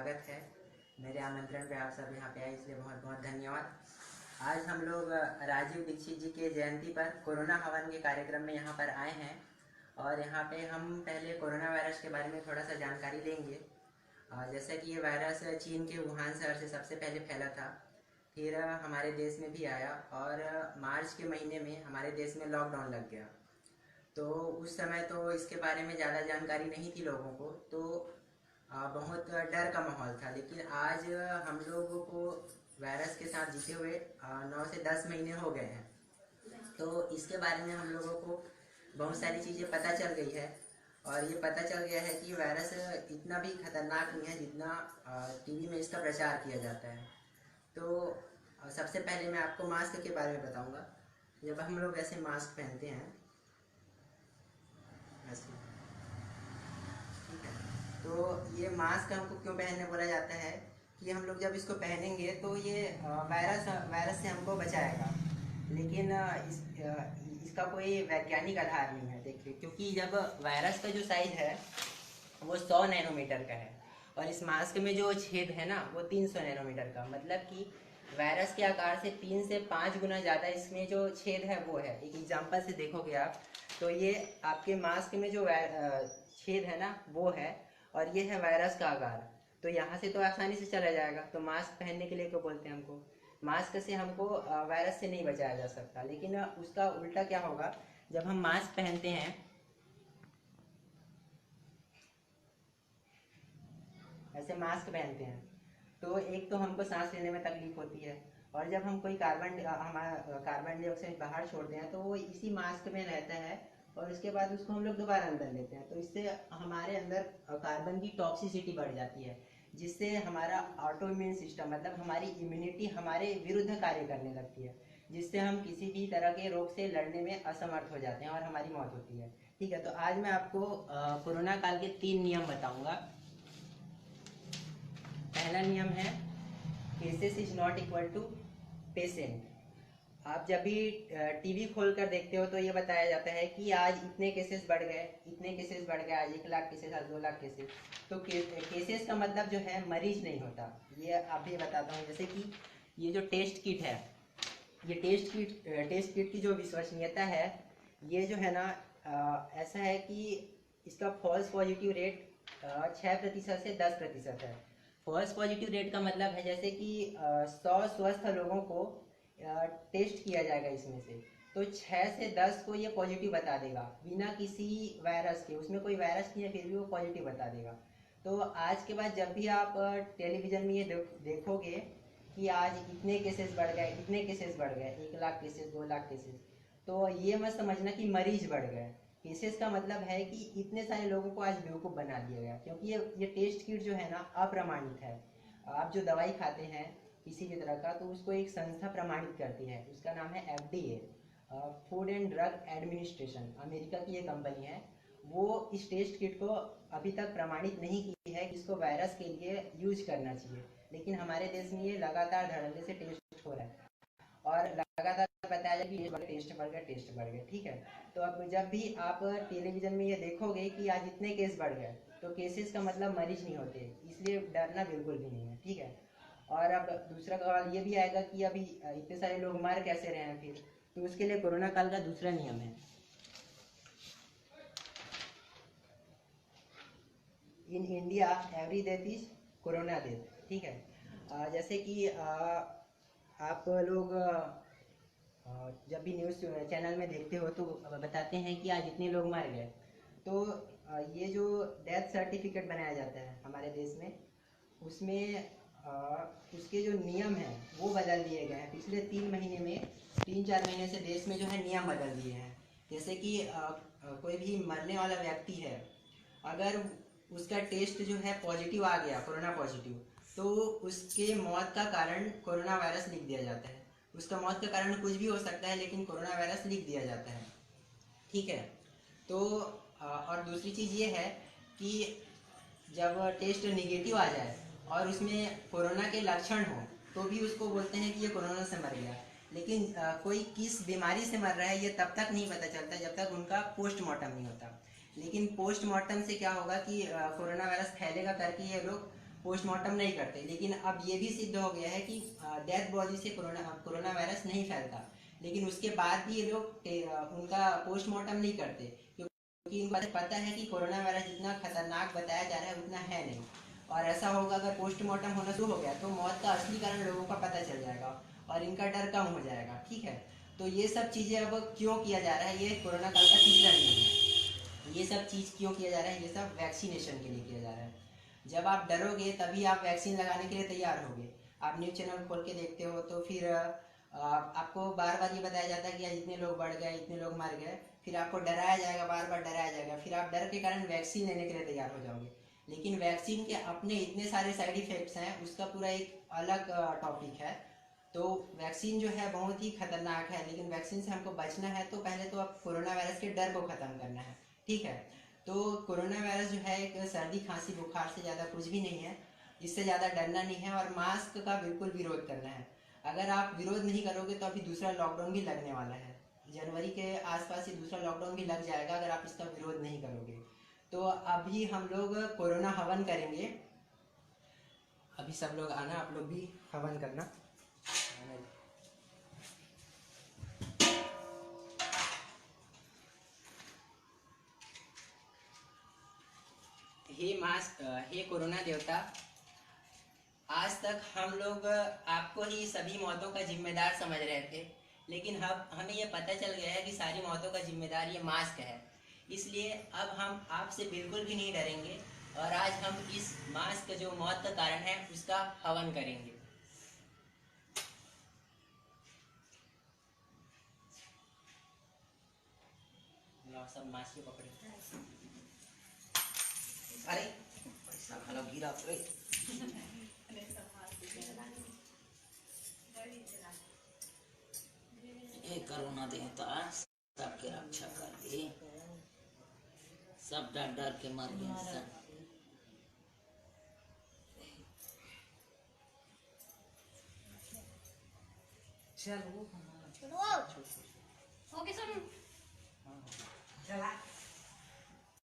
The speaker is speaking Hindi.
स्वागत है। मेरे आमंत्रण पे आप सब यहाँ पे आए, इसलिए बहुत बहुत धन्यवाद। आज हम लोग राजीव दीक्षित जी के जयंती पर कोरोना हवन के कार्यक्रम में यहाँ पर आए हैं और यहाँ पे हम पहले कोरोना वायरस के बारे में थोड़ा सा जानकारी लेंगे। जैसा कि ये वायरस चीन के वुहान शहर से सबसे पहले फैला था, फिर हमारे देश में भी आया और मार्च के महीने में हमारे देश में लॉकडाउन लग गया। तो उस समय तो इसके बारे में ज़्यादा जानकारी नहीं थी लोगों को, तो बहुत डर का माहौल था। लेकिन आज हम लोगों को वायरस के साथ जीते हुए 9 से 10 महीने हो गए हैं, तो इसके बारे में हम लोगों को बहुत सारी चीज़ें पता चल गई है। और ये पता चल गया है कि वायरस इतना भी खतरनाक नहीं है जितना टीवी में इसका प्रचार किया जाता है। तो सबसे पहले मैं आपको मास्क के बारे में बताऊंगा। जब हम लोग ऐसे मास्क पहनते हैं ऐसे, ठीक है, तो ये मास्क हमको क्यों पहनने बोला जाता है कि हम लोग जब इसको पहनेंगे तो ये वायरस से हमको बचाएगा। लेकिन इसका कोई वैज्ञानिक आधार नहीं है। देखिए, क्योंकि जब वायरस का जो साइज है वो 100 नैनोमीटर का है और इस मास्क में जो छेद है ना वो 300 नैनोमीटर का, मतलब कि वायरस के आकार से 3 से 5 गुना ज़्यादा इसमें जो छेद है वो है। एक एग्जांपल से देखोगे आप तो ये आपके मास्क में जो छेद है ना वो है और ये है वायरस का आकार। तो यहाँ से तो आसानी से चला जाएगा। तो मास्क पहनने के लिए क्यों बोलते हैं हमको? मास्क से हमको वायरस से नहीं बचाया जा सकता। लेकिन उसका उल्टा क्या होगा, जब हम मास्क पहनते हैं, ऐसे मास्क पहनते हैं, तो एक तो हमको सांस लेने में तकलीफ होती है और जब हम कोई कार्बन डाइऑक्साइड बाहर छोड़ते हैं तो वो इसी मास्क में रहता है और उसके बाद उसको हम लोग दोबारा अंदर लेते हैं। तो इससे हमारे अंदर कार्बन की टॉक्सिसिटी बढ़ जाती है, जिससे हमारा ऑटो इम्यून सिस्टम, मतलब हमारी इम्यूनिटी हमारे विरुद्ध कार्य करने लगती है, जिससे हम किसी भी तरह के रोग से लड़ने में असमर्थ हो जाते हैं और हमारी मौत होती है। ठीक है, तो आज मैं आपको कोरोना काल के 3 नियम बताऊंगा। पहला नियम है cases is not equal to patient. आप जब भी टीवी खोल कर देखते हो तो ये बताया जाता है कि आज इतने केसेस बढ़ गए, इतने केसेस बढ़ गए, आज 1 लाख केसेस, आज 2 लाख केसेस। तो केसेस का मतलब जो है मरीज नहीं होता। ये आप भी बताता हूँ। जैसे कि ये जो टेस्ट किट है, ये टेस्ट किट की जो विश्वसनीयता है, ये जो है ना ऐसा है कि इसका फॉल्स पॉजिटिव रेट 6% से 10% है। फॉल्स पॉजिटिव रेट का मतलब है जैसे कि 100 स्वस्थ लोगों को टेस्ट किया जाएगा इसमें से, तो 6 से 10 को ये पॉजिटिव बता देगा बिना किसी वायरस के। उसमें कोई वायरस नहीं है फिर भी वो पॉजिटिव बता देगा। तो आज के बाद जब भी आप टेलीविज़न में ये देखोगे कि आज इतने केसेस बढ़ गए, इतने केसेस बढ़ गए, 1 लाख केसेस, 2 लाख केसेस, तो ये मत समझना कि मरीज बढ़ गए। केसेस का मतलब है कि इतने सारे लोगों को आज बेवकूफ़ बना दिया गया, क्योंकि ये टेस्ट किट जो है ना अप्रमाणित है। आप जो दवाई खाते हैं किसी भी तरह का, तो उसको एक संस्था प्रमाणित करती है, उसका नाम है FDA, food and drug administration. America की ये कंपनी है। वो इस टेस्ट किट को अभी तक प्रमाणित नहीं की है कि इसको वायरस के लिए यूज करना चाहिए। लेकिन हमारे देश में ये लगातार धड़ल्ले से टेस्ट हो रहा है और लगातार बताया जाए कि टेस्ट बढ़ गया, टेस्ट बढ़ गया। ठीक है, तो अब जब भी आप टेलीविज़न में ये देखोगे कि आज इतने केस बढ़ गए, तो केसेस का मतलब मरीज नहीं होते, इसलिए डरना बिल्कुल भी नहीं है। ठीक है, और अब दूसरा सवाल ये भी आएगा कि अभी इतने सारे लोग मर कैसे रहे हैं फिर, तो उसके लिए कोरोना काल का दूसरा नियम है, in India every death is corona death. ठीक है, जैसे कि आप लोग जब भी न्यूज़ चैनल में देखते हो तो बताते हैं कि आज इतने लोग मर गए। तो ये जो डेथ सर्टिफिकेट बनाया जाता है हमारे देश में, उसमें उसके जो नियम हैं वो बदल दिए गए हैं। पिछले 3-4 महीने से देश में जो है नियम बदल दिए हैं। जैसे कि कोई भी मरने वाला व्यक्ति है, अगर उसका टेस्ट जो है पॉजिटिव आ गया, कोरोना पॉजिटिव, तो उसके मौत का कारण कोरोना वायरस लिख दिया जाता है। उसका मौत का कारण कुछ भी हो सकता है, लेकिन कोरोना वायरस लिख दिया जाता है। ठीक है, तो और दूसरी चीज़ ये है कि जब टेस्ट निगेटिव आ जाए और उसमें कोरोना के लक्षण हो, तो भी उसको बोलते हैं कि ये कोरोना से मर गया। लेकिन कोई किस बीमारी से मर रहा है ये तब तक नहीं पता चलता जब तक उनका पोस्टमार्टम नहीं होता। लेकिन पोस्टमार्टम से क्या होगा कि कोरोना वायरस फैलेगा करके ये लोग पोस्टमार्टम नहीं करते। लेकिन अब ये भी सिद्ध हो गया है कि डेथ बॉडी से कोरोना वायरस नहीं फैलता, लेकिन उसके बाद भी ये लोग उनका पोस्टमार्टम नहीं करते, क्योंकि इनको पता है कि कोरोना वायरस जितना खतरनाक बताया जा रहा है उतना है नहीं। और ऐसा होगा, अगर पोस्टमार्टम होना शुरू हो गया तो मौत का असली कारण लोगों का पता चल जाएगा और इनका डर कम हो जाएगा। ठीक है, तो ये सब चीज़ें अब क्यों किया जा रहा है, ये कोरोना काल का तीसरा नियम है। ये सब चीज़ क्यों किया जा रहा है, ये सब वैक्सीनेशन के लिए किया जा रहा है। जब आप डरोगे तभी आप वैक्सीन लगाने के लिए तैयार होगे। आप न्यूज़ चैनल खोल के देखते हो तो फिर आपको बार बार ये बताया जाता है कि आज इतने लोग बढ़ गए, इतने लोग मर गए, फिर आपको डराया जाएगा, बार बार डराया जाएगा, फिर आप डर के कारण वैक्सीन लेने के लिए तैयार हो जाओगे। लेकिन वैक्सीन के अपने इतने सारे साइड इफेक्ट्स हैं, उसका पूरा एक अलग टॉपिक है। तो वैक्सीन जो है बहुत ही खतरनाक है, लेकिन वैक्सीन से हमको बचना है तो पहले तो अब कोरोना वायरस के डर को ख़त्म करना है। ठीक है, तो कोरोना वायरस जो है एक सर्दी खांसी बुखार से ज़्यादा कुछ भी नहीं है, इससे ज़्यादा डरना नहीं है और मास्क का बिल्कुल विरोध करना है। अगर आप विरोध नहीं करोगे तो अभी दूसरा लॉकडाउन भी लगने वाला है, जनवरी के आसपास ही दूसरा लॉकडाउन भी लग जाएगा अगर आप इसका विरोध नहीं करोगे। तो अभी हम लोग कोरोना हवन करेंगे। अभी सब लोग आना, आप लोग भी हवन करना। हे कोरोना देवता, आज तक हम लोग आपको ही सभी मौतों का जिम्मेदार समझ रहे थे, लेकिन अब हमें यह पता चल गया है कि सारी मौतों का जिम्मेदार ये मास्क है। इसलिए अब हम आपसे बिल्कुल भी नहीं डरेंगे और आज हम इस मास्क जो मौत का कारण है उसका हवन करेंगे। सब मास्क पकड़े। अरे पैसा खाला गिरा तो ये कोरोना देवता सबके रक्षा कर दे, सब डर डर के मर गए सब। चलो ओके सुन चला